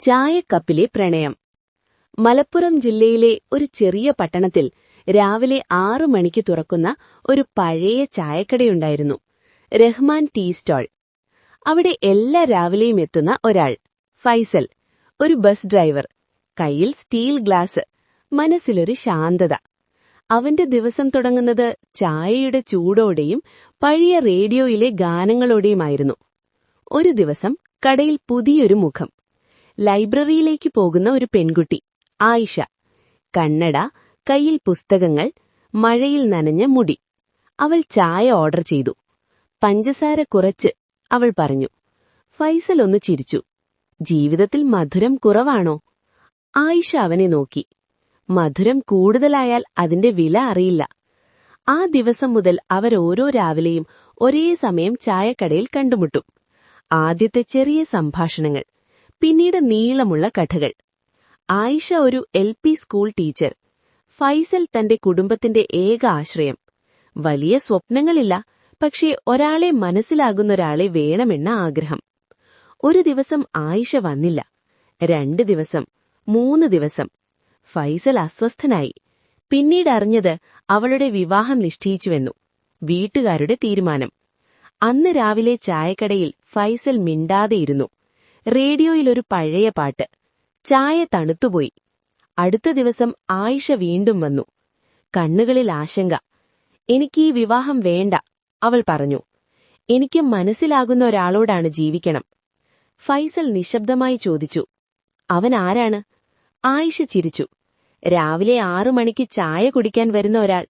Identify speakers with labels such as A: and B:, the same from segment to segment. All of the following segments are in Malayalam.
A: ചായക്കപ്പിലെ പ്രണയം. മലപ്പുറം ജില്ലയിലെ ഒരു ചെറിയ പട്ടണത്തിൽ രാവിലെ 6 മണിക്ക് തുറക്കുന്ന ഒരു പഴയ ചായക്കടയുണ്ടായിരുന്നു. Rahman tea stall. അവിടെ എല്ലാ രാവിലെയും എത്തുന്ന ഒരാൾ, ഫൈസൽ, ഒരു ബസ് ഡ്രൈവർ, കയ്യിൽ സ്റ്റീൽ ഗ്ലാസ്, മനസ്സിലൊരു ശാന്തത. അവന്റെ ദിവസം തുടങ്ങുന്നത് ചായയുടെ ചൂടോടെയും പഴയ റേഡിയോയിലെ ഗാനങ്ങളോടെയുമായിരുന്നു. ഒരു ദിവസം കടയിൽ പുതിയൊരു മുഖം. ലൈബ്രറിയിലേക്ക് പോകുന്ന ഒരു പെൺകുട്ടി, ആയിഷ. കണ്ണട, കയ്യിൽ പുസ്തകങ്ങൾ, മഴയിൽ നനഞ്ഞ മുടി. അവൾ ചായ ഓർഡർ ചെയ്തു. പഞ്ചസാര കുറച്ച്, അവൾ പറഞ്ഞു. ഫൈസൽ ഒന്ന് ചിരിച്ചു. ജീവിതത്തിൽ മധുരം കുറവാണോ? ആയിഷ അവനെ നോക്കി. മധുരം കൂടുതലായാൽ അതിന്റെ വില അറിയില്ല. ആ ദിവസം മുതൽ അവരോരോ രാവിലെയും ഒരേ സമയം ചായക്കടയിൽ കണ്ടുമുട്ടും. ആദ്യത്തെ ചെറിയ സംഭാഷണങ്ങൾ, പിന്നീട് നീളമുള്ള കഥകൾ. ആയിഷ ഒരു LP സ്കൂൾ ടീച്ചർ. ഫൈസൽ തന്റെ കുടുംബത്തിന്റെ ഏക ആശ്രയം. വലിയ സ്വപ്നങ്ങളില്ല, പക്ഷേ ഒരാളെ മനസ്സിലാകുന്നൊരാളെ വേണമെന്ന ആഗ്രഹം. ഒരു ദിവസം ആയിഷ വന്നില്ല. 2 ദിവസം, 3 ദിവസം. ഫൈസൽ അസ്വസ്ഥനായി. പിന്നീട് അറിഞ്ഞത് അവളുടെ വിവാഹം നിശ്ചയിച്ചുവെന്നു. വീട്ടുകാരുടെ തീരുമാനം. അന്ന് രാവിലെ ചായക്കടയിൽ ഫൈസൽ മിണ്ടാതെയിരുന്നു. റേഡിയോയിലൊരു പഴയ പാട്ട്. ചായ തണുത്തുപോയി. അടുത്ത ദിവസം ആയിഷ വീണ്ടും വന്നു. കണ്ണുകളിൽ ആശങ്ക. എനിക്കീ വിവാഹം വേണ്ട, അവൾ പറഞ്ഞു. എനിക്ക് മനസ്സിലാകുന്ന ഒരാളോടാണ് ജീവിക്കണം. ഫൈസൽ നിശബ്ദമായി ചോദിച്ചു, അവൻ ആരാണ്? ആയിഷ ചിരിച്ചു. രാവിലെ 6 മണിക്ക് ചായ കുടിക്കാൻ വരുന്ന ഒരാൾ.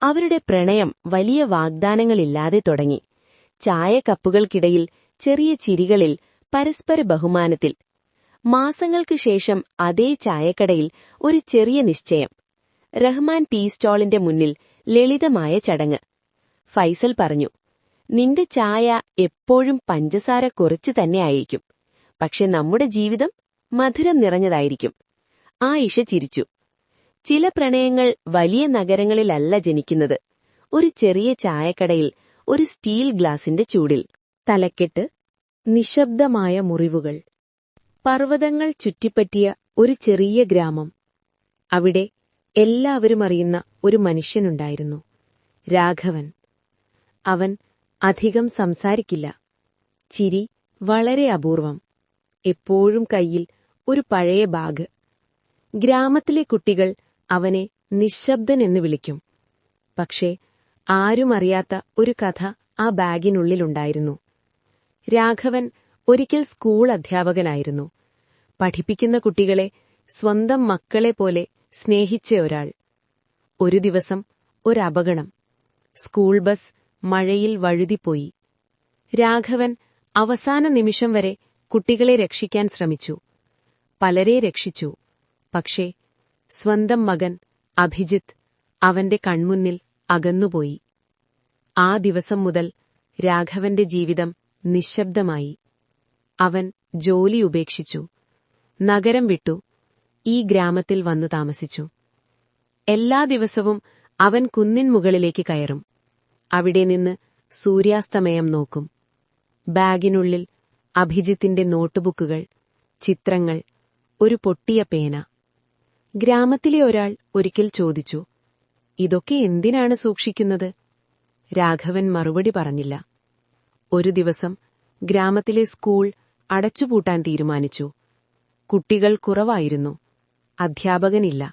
A: അവരുടെ പ്രണയം വലിയ വാഗ്ദാനങ്ങളില്ലാതെ തുടങ്ങി. ചായക്കപ്പുകൾക്കിടയിൽ ചെറിയ ചിരികളിൽ, പരസ്പര ബഹുമാനത്തിൽ. മാസങ്ങൾക്ക് ശേഷം അതേ ചായക്കടയിൽ ഒരു ചെറിയ നിശ്ചയം. റഹ്മാൻ ടീ സ്റ്റാളിന്റെ മുന്നിൽ ലളിതമായ ചടങ്ങ്. ഫൈസൽ പറഞ്ഞു, നിന്റെ ചായ എപ്പോഴും പഞ്ചസാര കുറച്ച് തന്നെയായിരിക്കും, പക്ഷെ നമ്മുടെ ജീവിതം മധുരം നിറഞ്ഞതായിരിക്കും. ആയിഷ ചിരിച്ചു. ചില പ്രണയങ്ങൾ വലിയ നഗരങ്ങളിലല്ല ജനിക്കുന്നത്. ഒരു ചെറിയ ചായക്കടയിൽ, ഒരു സ്റ്റീൽ ഗ്ലാസിന്റെ ചൂടിൽ. തലക്കെട്ട്: നിശബ്ദമായ മുറിവുകൾ. പർവ്വതങ്ങൾ ചുറ്റിപ്പറ്റിയ ഒരു ചെറിയ ഗ്രാമം. അവിടെ എല്ലാവരും അറിയുന്ന ഒരു മനുഷ്യനുണ്ടായിരുന്നു, രാഘവൻ. അവൻ അധികം സംസാരിക്കില്ല. ചിരി വളരെ അപൂർവം. എപ്പോഴും കയ്യിൽ ഒരു പഴയ ബാഗ്. ഗ്രാമത്തിലെ കുട്ടികൾ അവനെ നിശബ്ദൻ എന്ന് വിളിക്കും. പക്ഷേ ആരും അറിയാത്ത ഒരു കഥ ആ ബാഗിനുള്ളിലുണ്ടായിരുന്നു. രാഘവൻ ഒരിക്കൽ സ്കൂൾ അധ്യാപകനായിരുന്നു. പഠിപ്പിക്കുന്ന കുട്ടികളെ സ്വന്തം മക്കളെപ്പോലെ സ്നേഹിച്ച ഒരാൾ. ഒരു ദിവസം ഒരപകടം. സ്കൂൾ ബസ് മഴയിൽ വഴുതിപ്പോയി. രാഘവൻ അവസാന നിമിഷം വരെ കുട്ടികളെ രക്ഷിക്കാൻ ശ്രമിച്ചു. പലരെ രക്ഷിച്ചു. പക്ഷേ സ്വന്തം മകൻ അഭിജിത്ത് അവന്റെ കൺമുന്നിൽ അകന്നുപോയി. ആ ദിവസം മുതൽ രാഘവന്റെ ജീവിതം നിശബ്ദമായി. അവൻ ജോലി ഉപേക്ഷിച്ചു. നഗരം വിട്ടു. ഈ ഗ്രാമത്തിൽ വന്നു താമസിച്ചു. എല്ലാ ദിവസവും അവൻ കുന്നിൻ മുകളിലേക്ക് കയറും. അവിടെ നിന്ന് സൂര്യാസ്തമയം നോക്കും. ബാഗിനുള്ളിൽ അഭിജിത്തിന്റെ നോട്ടുബുക്കുകൾ, ചിത്രങ്ങൾ, ഒരു പൊട്ടിയ പേന. ഗ്രാമത്തിലെ ഒരാൾ ഒരിക്കൽ ചോദിച്ചു, ഇതൊക്കെ എന്തിനാണ് സൂക്ഷിക്കുന്നത്? രാഘവൻ മറുപടി പറഞ്ഞില്ല. ഒരു ദിവസം ഗ്രാമത്തിലെ സ്കൂൾ അടച്ചുപൂട്ടാൻ തീരുമാനിച്ചു. കുട്ടികൾ കുറവായിരുന്നു. അധ്യാപകനില്ല.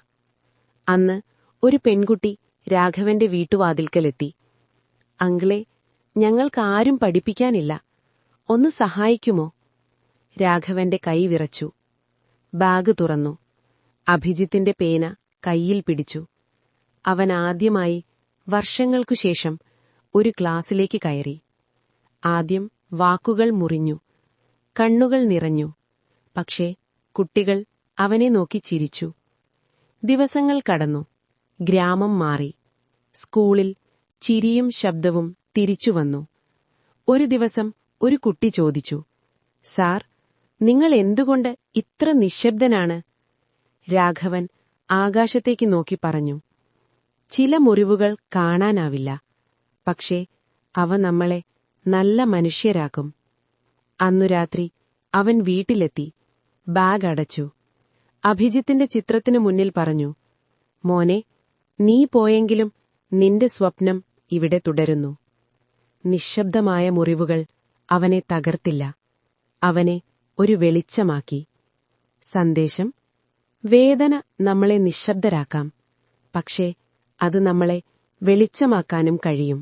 A: അന്ന് ഒരു പെൺകുട്ടി രാഘവന്റെ വീട്ടുവാതിൽക്കലെത്തി. അങ്കിളെ, ഞങ്ങൾക്കാരും പഠിപ്പിക്കാനില്ല. ഒന്ന് സഹായിക്കുമോ? രാഘവന്റെ കൈ വിറച്ചു. ബാഗ് തുറന്നു. അഭിജിത്തിന്റെ പേന കയ്യിൽ പിടിച്ചു. അവൻ ആദ്യമായി വർഷങ്ങൾക്കുശേഷം ഒരു ക്ലാസ്സിലേക്ക് കയറി. ആദ്യം വാക്കുകൾ മുറിഞ്ഞു, കണ്ണുകൾ നിറഞ്ഞു. പക്ഷേ കുട്ടികൾ അവനെ നോക്കി ചിരിച്ചു. ദിവസങ്ങൾ കടന്നു. ഗ്രാമം മാറി. സ്കൂളിൽ ചിരിയും ശബ്ദവും തിരിച്ചുവന്നു. ഒരു ദിവസം ഒരു കുട്ടി ചോദിച്ചു, സാർ, നിങ്ങൾ എന്തുകൊണ്ട് ഇത്ര നിശബ്ദനാണ്? രാഘവൻ ആകാശത്തേക്ക് നോക്കി പറഞ്ഞു, ചില മുറിവുകൾ കാണാനാവില്ല, പക്ഷേ അവ നമ്മളെ നല്ല മനുഷ്യരാക്കും. അന്നു രാത്രി അവൻ വീട്ടിലെത്തി.
B: ബാഗ് അടച്ചു. അഭിജിത്തിന്റെ ചിത്രത്തിനു മുന്നിൽ പറഞ്ഞു, മോനെ, നീ പോയെങ്കിലും നിന്റെ സ്വപ്നം ഇവിടെ തുടരുന്നു. നിശ്ശബ്ദമായ മുറിവുകൾ അവനെ തകർത്തില്ല, അവനെ ഒരു വെളിച്ചമാക്കി. സന്ദേശം: വേദന നമ്മളെ നിശ്ശബ്ദരാക്കാം, പക്ഷേ അത് നമ്മളെ വെളിച്ചമാക്കാനും കഴിയും.